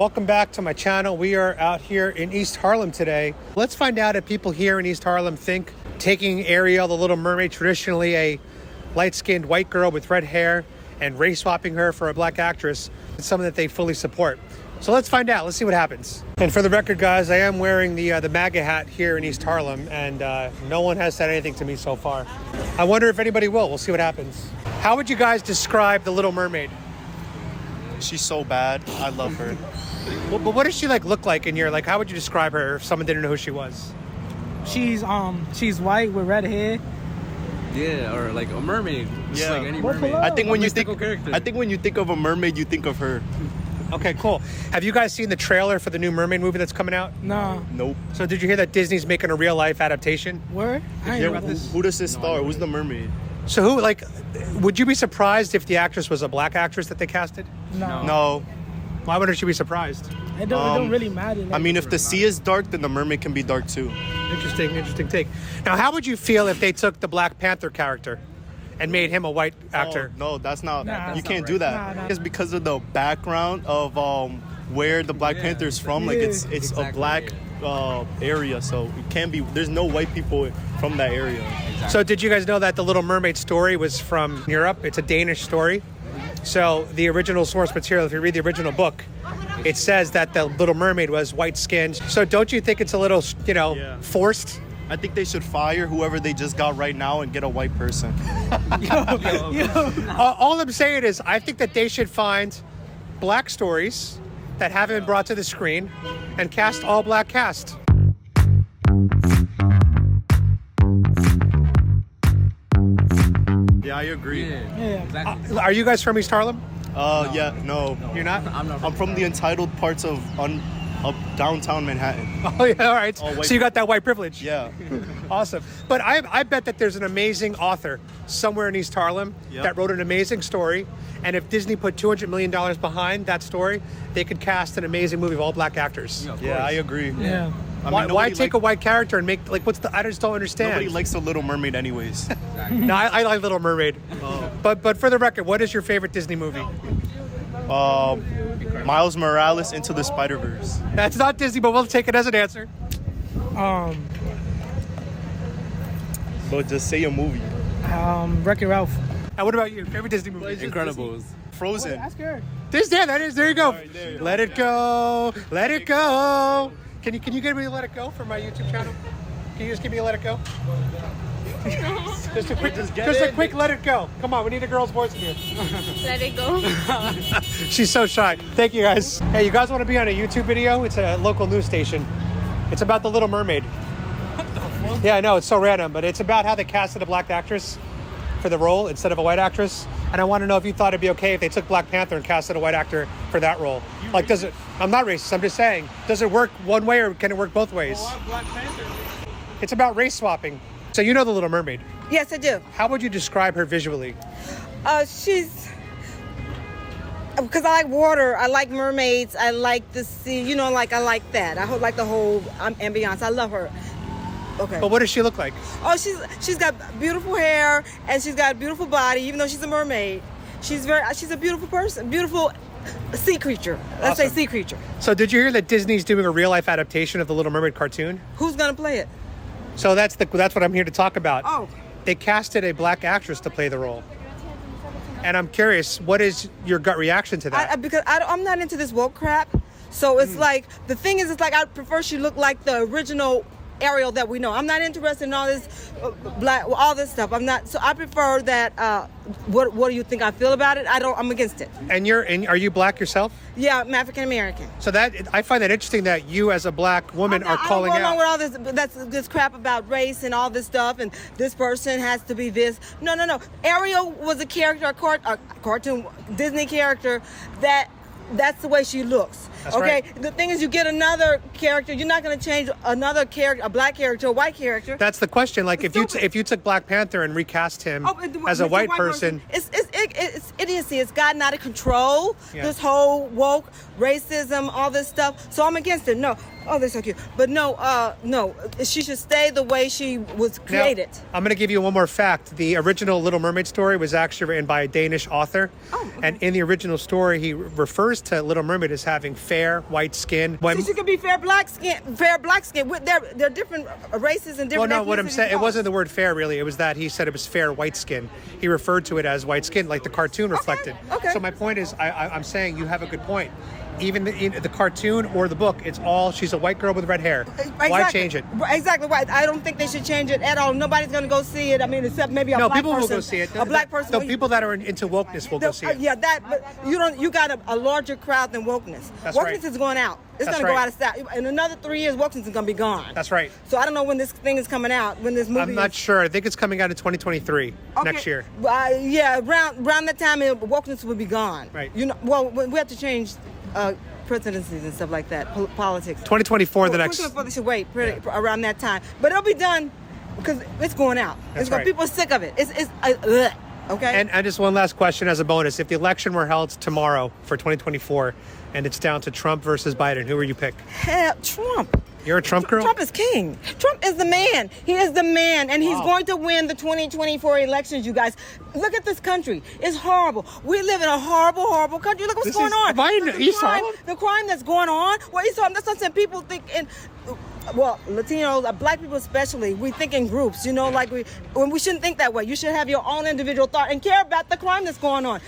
Welcome back to my channel. We are out here in East Harlem today. Let's find out if people here in East Harlem think taking Ariel, the Little Mermaid, traditionally a light-skinned white girl with red hair, and race swapping her for a black actress, is something that they fully support. So let's find out. Let's see what happens. And for the record, guys, I am wearing the MAGA hat here in East Harlem, and no one has said anything to me so far. I wonder if anybody will. We'll see what happens. How would you guys describe the Little Mermaid? She's so bad. I love her. Well, but what does she look like in your how would you describe her if someone didn't know who she was? She's white with red hair. Yeah, or like a mermaid. Just Yeah. like any Buffalo. mermaid. I think when A you think mystical character. I think when you think of a mermaid, you think of her. Okay, cool. Have you guys seen the trailer for the new Mermaid movie that's coming out? No. Nope. So did you hear that Disney's making a real life adaptation? Where? I ain't Yeah, know about this. who does this star? Who's the mermaid? So who would you be surprised if the actress was a black actress that they casted? No. No. Why wouldn't she be surprised? It don't really matter. I mean, if the sea is dark, then the mermaid can be dark too. Interesting take. Now, how would you feel if they took the Black Panther character and made him a white actor? Oh, no, that's not. Nah, you that's can't not do right. that. Nah. It's because of the background of where the Black Panther is from. Like it's a Exactly. black area, so it can't be. There's no white people from that area. So did you guys know that the Little Mermaid story was from Europe? It's a Danish story. So the original source material, if you read the original book, it says that the Little Mermaid was white-skinned. So don't you think it's a little, Yeah. forced? I think they should fire whoever they just got right now and get a white person. All I'm saying is I think that they should find black stories that haven't been brought to the screen and cast all black cast. Yeah, I agree. Yeah. Exactly. Are you guys from East Harlem? Yeah, no. You're not? I'm from the entitled parts of downtown Manhattan. Oh, yeah, all right. All white So you got that white privilege. Yeah. Awesome. But I bet that there's an amazing author somewhere in East Harlem Yep. that wrote an amazing story. And if Disney put $200 million behind that story, they could cast an amazing movie of all black actors. Yeah, of Yeah, course. I agree. Yeah. I mean, Why nobody take a white character and make, what's the, I just don't understand. Nobody likes the Little Mermaid anyways. No, I like Little Mermaid. But for the record, what is your favorite Disney movie? Miles Morales Into the Spider-Verse. That's not Disney, but we'll take it as an answer. But just say a movie. Wreck-It Ralph. And what about you? Favorite Disney movie? Incredibles. Frozen. That's good. There you go. right, there you go. Let it go. Let it go. Can you give me a Let It Go for my YouTube channel? Can you just give me a Let It Go? Just a quick Let It Go. Come on, we need a girl's voice in here. Let it go. She's so shy. Thank you, guys. Hey, you guys want to be on a YouTube video? It's a local news station. It's about the Little Mermaid. Yeah, I know, it's so random, but it's about how they casted a black actress for the role instead of a white actress. And I want to know if you thought it'd be okay if they took Black Panther and casted a white actor for that role. Does it? I'm not racist. I'm just saying, does it work one way or can it work both ways? Black Panther. It's about race swapping. So you know the Little Mermaid. Yes, I do. How would you describe her visually? She's because I like water. I like mermaids. I like the sea. I like that. I like the whole ambiance. I love her. Okay. But what does she look like? Oh, she's got beautiful hair and she's got a beautiful body. Even though she's a mermaid, she's a beautiful person. Beautiful sea creature. Let's say Awesome. sea creature. So did you hear that Disney's doing a real life adaptation of the Little Mermaid cartoon? Who's gonna play it? So that's what I'm here to talk about. Oh. They casted a black actress to play the role. And I'm curious, what is your gut reaction to that? Because I'm not into this woke crap. So it's like the thing is, it's like I prefer she look like the original Ariel that we know. I'm not interested in all this all this stuff. I'm not. So I prefer that. What do you think I feel about it? I'm against it. And are you black yourself? Yeah, I'm African American. So I find that interesting that you as a black woman are calling I don't go out. along with all this crap about race and all this stuff, and this person has to be this. No. Ariel was a character, a cartoon Disney character that's the way she looks. That's okay. right. The thing is, you get another character. You're not going to change another character, a black character, a white character. That's the question. Like It's if you took Black Panther and recast him as a Mr. white person, it's it's idiocy. It's gotten out of control. Yeah. This whole woke racism, all this stuff. So I'm against it. No. Oh, they're so cute. But no. She should stay the way she was created. Now, I'm going to give you one more fact. The original Little Mermaid story was actually written by a Danish author. Oh, okay. And in the original story, he refers to Little Mermaid as having fair, white skin. So she could be fair black skin. They're different races and different. Well, no, what I'm saying, it ethnicities. wasn't the word fair, really. It was that he said it was fair white skin. He referred to it as white skin, like the cartoon reflected. okay. So my point is, I'm saying you have a good point. Even in the cartoon or the book, it's all, she's a white girl with red hair. Exactly. Why change it? Exactly right. I don't think they should change it at all. Nobody's going to go see it. I mean, except maybe a No, black people person. will go see it. A black person. The people that are into wokeness will go see it. Yeah, that. But you got a larger crowd than wokeness. That's Wokeness right. is going out. It's That's going to go right. out of style. In another 3 years, wokeness is going to be gone. That's right. So I don't know when this thing is coming out. When this movie. I'm not sure. I think it's coming out in 2023, next year. Yeah, around that time, wokeness will be gone. Right. Well, we have to change presidencies and stuff like that. Politics. 2024, the next. They should wait around that time, but it'll be done because it's going out. That's right. People are sick of it. Okay. And just one last question as a bonus: if the election were held tomorrow for 2024, and it's down to Trump versus Biden, who would you pick? Hell, Trump. You're a Trump girl? Trump is king. Trump is the man. He is the man, and he's Wow. going to win the 2024 elections. You guys, look at this country. It's horrible. We live in a horrible, horrible country. Look what's This going is- on. am I in Look, East Harlem? The crime that's going on. Well, East Harlem. That's what I'm saying. People think in. Well, Latinos, black people especially, we think in groups, like when we shouldn't think that way. You should have your own individual thought and care about the crime that's going on.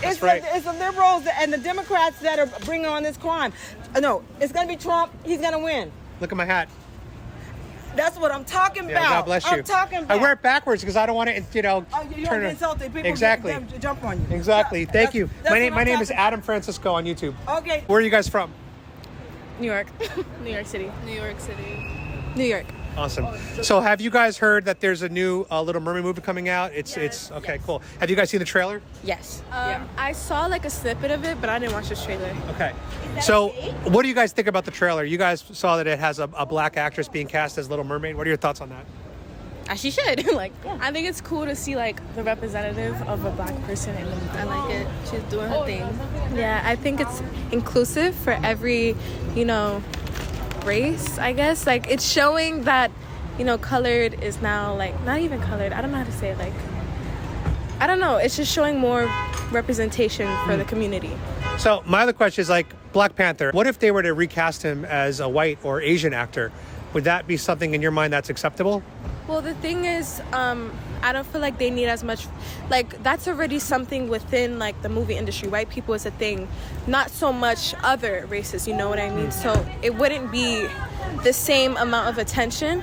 That's right. It's the liberals and the Democrats that are bringing on this crime. No, it's going to be Trump. He's going to win. Look at my hat. That's what I'm talking Yeah, about. God bless you. I'm talking about. I wear it backwards because I don't want to, You don't turn get it. insulted. People Exactly. jump on you. Exactly. Yeah, Thank you. that's My what name I'm is talking- Adam Francisco on YouTube. Okay. Where are you guys from? New York. New York City. New York City. New York. Awesome. So have you guys heard that there's a new Little Mermaid movie coming out? It's okay, cool. Have you guys seen the trailer? Yes. I saw like a snippet of it, but I didn't watch the trailer. Okay. So what do you guys think about the trailer? You guys saw that it has a black actress being cast as Little Mermaid. What are your thoughts on that? As she should. I think it's cool to see like the representative of a black person in the movie. I like it. She's doing her thing. Yeah, I think it's inclusive for every, race, I guess. Like it's showing that, colored is now like not even colored. I don't know how to say it. I don't know. It's just showing more representation for the community. So my other question is Black Panther. What if they were to recast him as a white or Asian actor? Would that be something in your mind that's acceptable? Well, the thing is, I don't feel like they need as much, that's already something within, the movie industry. White people is a thing, not so much other races, you know what I mean? So it wouldn't be the same amount of attention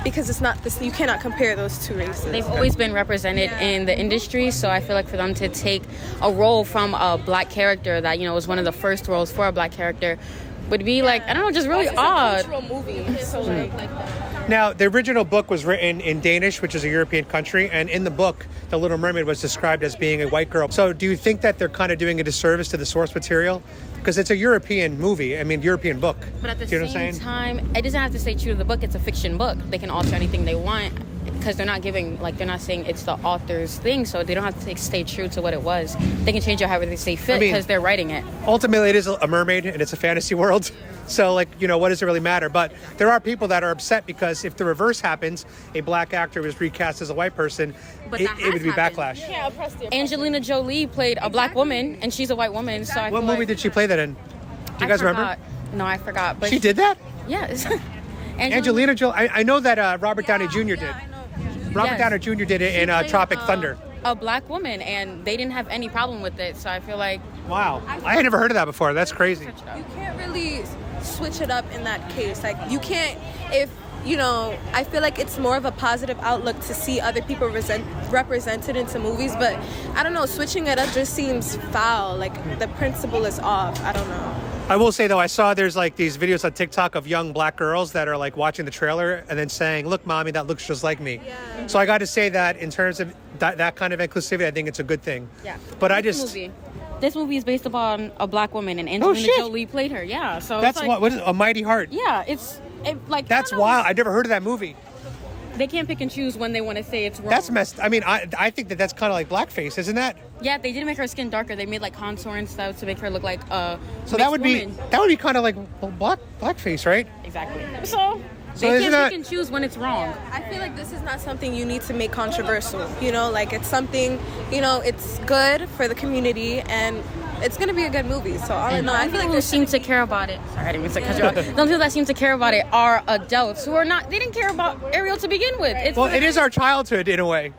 because it's not this, you cannot compare those two races. They've always been represented in the industry, so I feel like for them to take a role from a black character that, was one of the first roles for a black character would be just really odd. It's a cultural movie, so like that. Now, the original book was written in Danish, which is a European country, and in the book, The Little Mermaid was described as being a white girl. So do you think that they're kind of doing a disservice to the source material? Because it's a European movie, European book. But at the Do you know what I'm same saying? time, it doesn't have to stay true to the book. It's a fiction book. They can alter anything they want because they're not giving, they're not saying it's the author's thing, so they don't have to stay true to what it was. They can change it however they see fit because they're writing it. Ultimately, it is a mermaid, and it's a fantasy world. So, what does it really matter? But there are people that are upset because if the reverse happens, a black actor was recast as a white person, But it that has would be happened. backlash. Angelina Jolie played a black woman, and she's a white woman, so I What feel movie like, did she play that in? Do you guys remember? No, I forgot. But She did that? Yes. Angelina Jolie. I know that Robert Downey Jr. did. Robert Yes. Downey Jr. did it She in played, Tropic Thunder. A black woman, and they didn't have any problem with it, so I feel like Wow. I had never heard of that before. That's crazy. You can't really switch it up in that case. You can't, I feel like it's more of a positive outlook to see other people represented into movies, but I don't know, switching it up just seems foul. The principle is off. I don't know. I will say though, I saw there's these videos on TikTok of young black girls that are watching the trailer and then saying, "Look, mommy, that looks just like me." Yeah. So I got to say that in terms of that kind of inclusivity, I think it's a good thing. yeah. But I This just movie is based upon a black woman, and Angelina shit. Jolie played her. Yeah, so that's it's what is it? A Mighty Heart. Yeah, That's wild. I never heard of that movie. They can't pick and choose when they want to say it's wrong. That's messed. I mean, I think that's kind of like blackface, isn't that? Yeah, they didn't make her skin darker. They made like contour and stuff to make her look like a So that would woman. be kind of like blackface, right? Exactly. So So they isn't can't that- pick and choose when it's wrong. I feel like this is not something you need to make controversial. You know, like it's something, you know, it's good for the community and it's gonna be a good movie. So all in all, I feel like who seem to care about it. Sorry, I didn't mean to cut you off. The people that seem to care about it are adults who are not. They didn't care about Ariel to begin with. It's Well, it is our childhood in a way.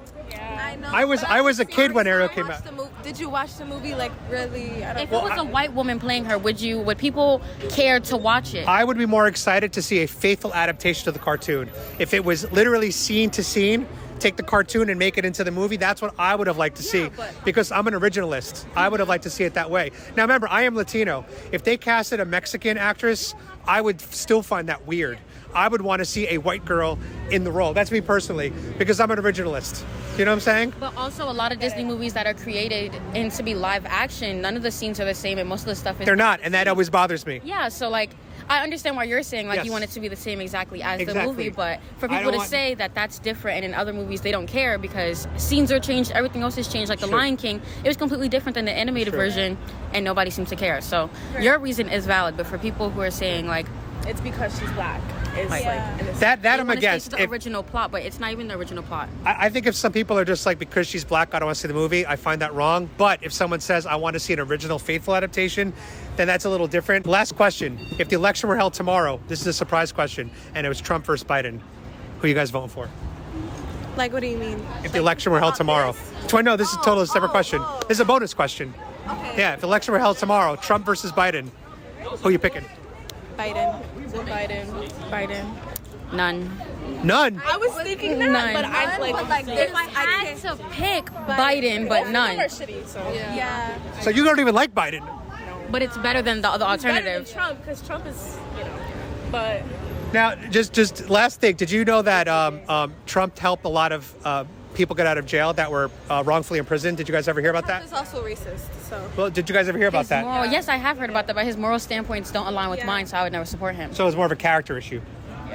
I know. I was a kid when Ariel came out. Did you watch the movie? Like really? I don't If know. it was a white woman playing her, would people care to watch it? I would be more excited to see a faithful adaptation of the cartoon. If it was literally scene to scene, take the cartoon and make it into the movie, that's what I would have liked to see. Because I'm an originalist. I would have liked to see it that way. Now remember, I am Latino. If they casted a Mexican actress, I would still find that weird. I would want to see a white girl in the role. That's me personally, because I'm an originalist. You know what I'm saying? But also, a lot of Disney movies that are created and to be live action, none of the scenes are the same, and most of the stuff is. They're not, and that always bothers me. Yeah, so like, I understand why you're saying like Yes. you want it to be the same exactly as the Exactly. movie, but for I people don't to want- say that that's different, and in other movies they don't care because scenes are changed, everything else is changed. Like The Sure. Lion King, it was completely different than the animated Sure. version, and nobody seems to care. So your reason is valid, but for people who are saying like It's because she's black. It's Like- That they I'm wanna stay against. to the If- original plot, but it's not even the original plot. I think if some people are just like, because she's black, I don't want to see the movie, I find that wrong. But if someone says, I want to see an original, faithful adaptation, then that's a little different. Last question. If the election were held tomorrow, this is a surprise question, and it was Trump versus Biden, who are you guys voting for? Like, what do you mean? If the election were held tomorrow. No, this is a totally separate question. This is a bonus question. Okay. Yeah, if the election were held tomorrow, Trump versus Biden, who are you picking? Biden. Biden. None. None. I was thinking that, None. but I like If I Had to pick Biden, but none. are shitty. So Yeah. So you don't even like Biden. But it's better than the other better than alternative. Trump because Trump is, but Now, just last thing, did you know that Trump helped a lot of people get out of jail that were wrongfully imprisoned? Did you guys ever hear about that? Trump is also racist. So. Well, did you guys ever hear about His that? moral, yes, I have heard about that, but his moral standpoints don't align with mine, so I would never support him. So it was more of a character issue.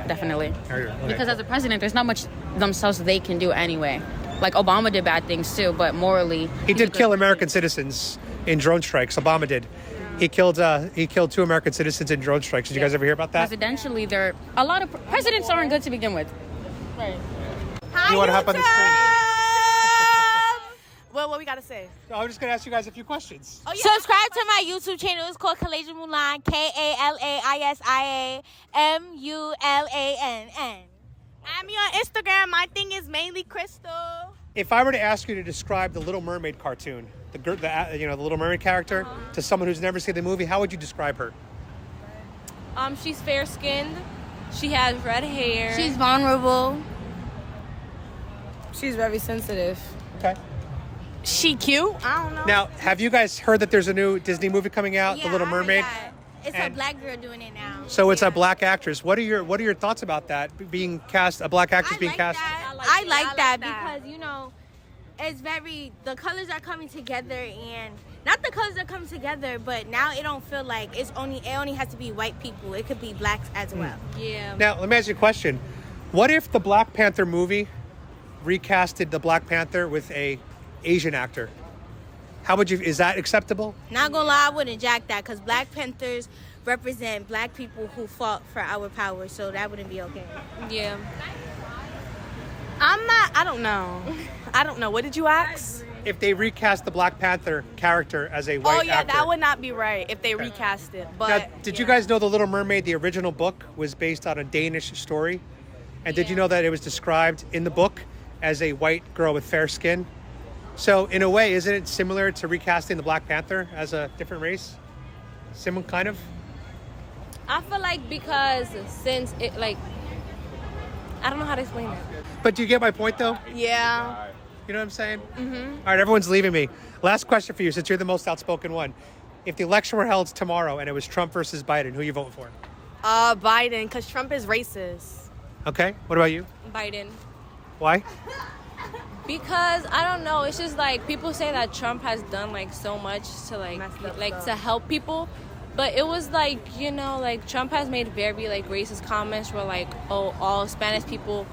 Definitely. Okay. Because as a president, there's not much themselves they can do anyway. Like Obama did bad things too, but morally, He he's a did good kill person. American citizens in drone strikes. Obama did. He killed 2 American citizens in drone strikes. Did you guys ever hear about that? Presidentially, there a lot of presidents aren't good to begin with. You want to hop on the screen? well, what we gotta say? So I'm just going to ask you guys a few questions. Subscribe to my YouTube channel. It's called Kalasia Mulan. KALAISIAMULANN. Add me on Instagram. My thing is mainly Crystal. If I were to ask you to describe the Little Mermaid cartoon, the Little Mermaid character, to someone who's never seen the movie, how would you describe her? She's fair skinned. She has red hair. She's vulnerable. She's very sensitive. Okay. She cute. I don't know. Now, have you guys heard that there's a new Disney movie coming out, The Little I heard Mermaid? that. It's And- a black girl doing it now. So it's a black actress. What are your thoughts about that being cast? A black actress being cast? I like that because it's very the colors are coming together and not the colors are coming together, but now it don't feel like it only has to be white people. It could be blacks as well. Yeah. Now, let me ask you a question. What if the Black Panther movie recasted the Black Panther with a Asian actor? How would you? Is that acceptable? Not gonna lie, I wouldn't jack that because Black Panthers represent black people who fought for our power, so that wouldn't be okay. Yeah. I don't know. I don't know. What did you ask? If they recast the Black Panther character as a white actor. that would not be right if they recast it. But Now, did you guys know The Little Mermaid, the original book, was based on a Danish story? And did you know that it was described in the book as a white girl with fair skin? So, in a way, isn't it similar to recasting the Black Panther as a different race? Similar, kind of? I feel like because since it I don't know how to explain it. But do you get my point, though? Yeah. You know what I'm saying? Mm-hmm. All right, everyone's leaving me. Last question for you, since you're the most outspoken one. If the election were held tomorrow and it was Trump versus Biden, who are you voting for? Biden, because Trump is racist. Okay, what about you? Biden. Why? Because I don't know, it's just like people say that Trump has done so much to to help people, but it was Trump has made very racist comments where all Spanish people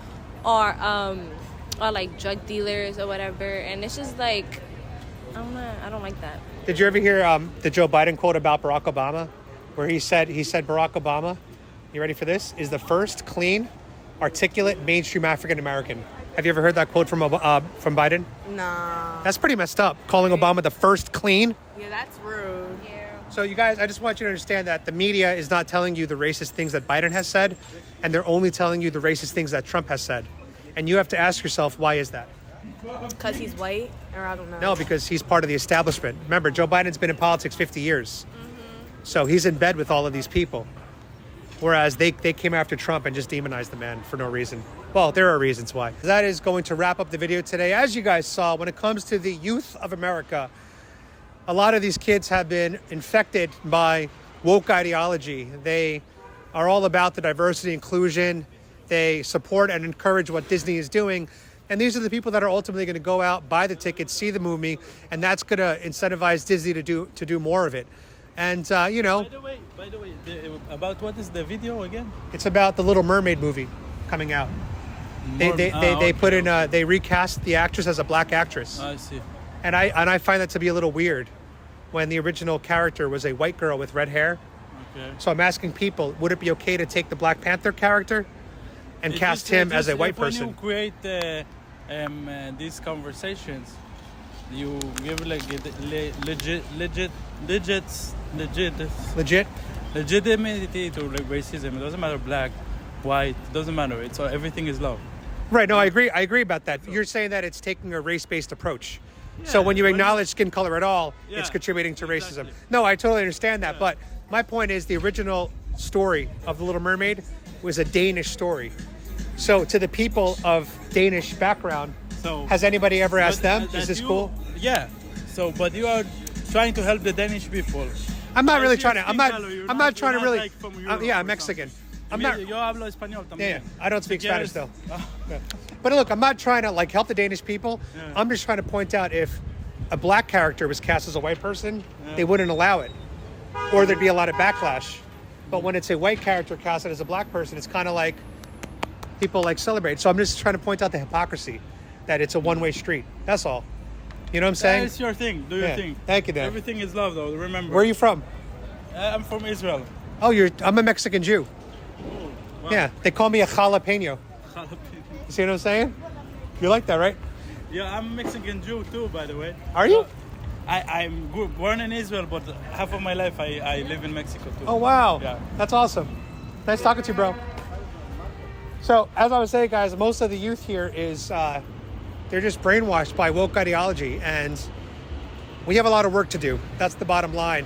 or like drug dealers or whatever, and it's just like I don't like that. Did you ever hear the Joe Biden quote about Barack Obama, where he said Barack Obama, you ready for this, is the first clean, articulate, mainstream African American. Have you ever heard that quote from Biden? Nah. That's pretty messed up. Calling Obama the first clean. Yeah, that's rude. Yeah. So you guys, I just want you to understand that the media is not telling you the racist things that Biden has said, and they're only telling you the racist things that Trump has said. And you have to ask yourself, why is that? Because he's white, or I don't know. No, because he's part of the establishment. Remember, Joe Biden's been in politics 50 years. So he's in bed with all of these people. Whereas they came after Trump and just demonized the man for no reason. Well, there are reasons why. That is going to wrap up the video today. As you guys saw, when it comes to the youth of America, a lot of these kids have been infected by woke ideology. They are all about the diversity, inclusion. They support and encourage what Disney is doing. And these are the people that are ultimately going to go out, buy the tickets, see the movie, and that's going to incentivize Disney to do more of it. And, you know... By the way, about what is the video again? It's about the Little Mermaid movie coming out. They put in, they recast the actress as a black actress. I see. And I find that to be a little weird when the original character was a white girl with red hair. Okay. So I'm asking people, would it be okay to take the Black Panther character and cast him as a white person? When you create these conversations, you give like legitimacy to like racism. It doesn't matter black, white, it doesn't matter. It's everything is love. Right. No, I agree about that. You're saying that it's taking a race-based approach. So when you acknowledge skin color at all, it's contributing to racism. No, I totally understand that. But my point is the original story of The Little Mermaid was a Danish story. So to the people of Danish background, has anybody ever asked them, is this cool? Yeah. So, but you are trying to help the Danish people. I'm not really trying to. I'm not trying to really. I'm Mexican. I'm not. Yo hablo español también. Yeah, I don't speak Spanish though. But look, I'm not trying to like help the Danish people. I'm just trying to point out if a black character was cast as a white person, they wouldn't allow it, or there'd be a lot of backlash. But when it's a white character casted as a black person, it's kind of like people like celebrate. So I'm just trying to point out the hypocrisy that it's a one-way street. That's all. You know what I'm saying? It's your thing. Do your thing. Thank you, Dan. Everything is love, though. Remember. Where are you from? I'm from Israel. Oh, I'm a Mexican Jew. Oh, wow. Yeah, they call me a jalapeno. You see what I'm saying? You like that, right? Yeah, I'm a Mexican Jew too, by the way. Are you? I'm born in Israel, but half of my life I live in Mexico too. Oh, wow. Yeah. That's awesome. Nice talking to you, bro. So, as I was saying, guys, most of the youth here is, they're just brainwashed by woke ideology, and we have a lot of work to do. That's the bottom line.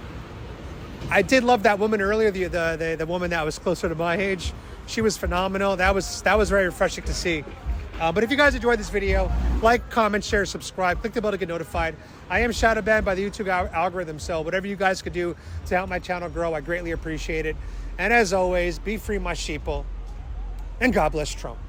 I did love that woman earlier, the woman that was closer to my age. She was phenomenal. That was very refreshing to see. But if you guys enjoyed this video, like, comment, share, subscribe, click the bell to get notified. I am shadow banned by the YouTube algorithm, so whatever you guys could do to help my channel grow, I greatly appreciate it. And as always, be free, my sheeple, and God bless Trump.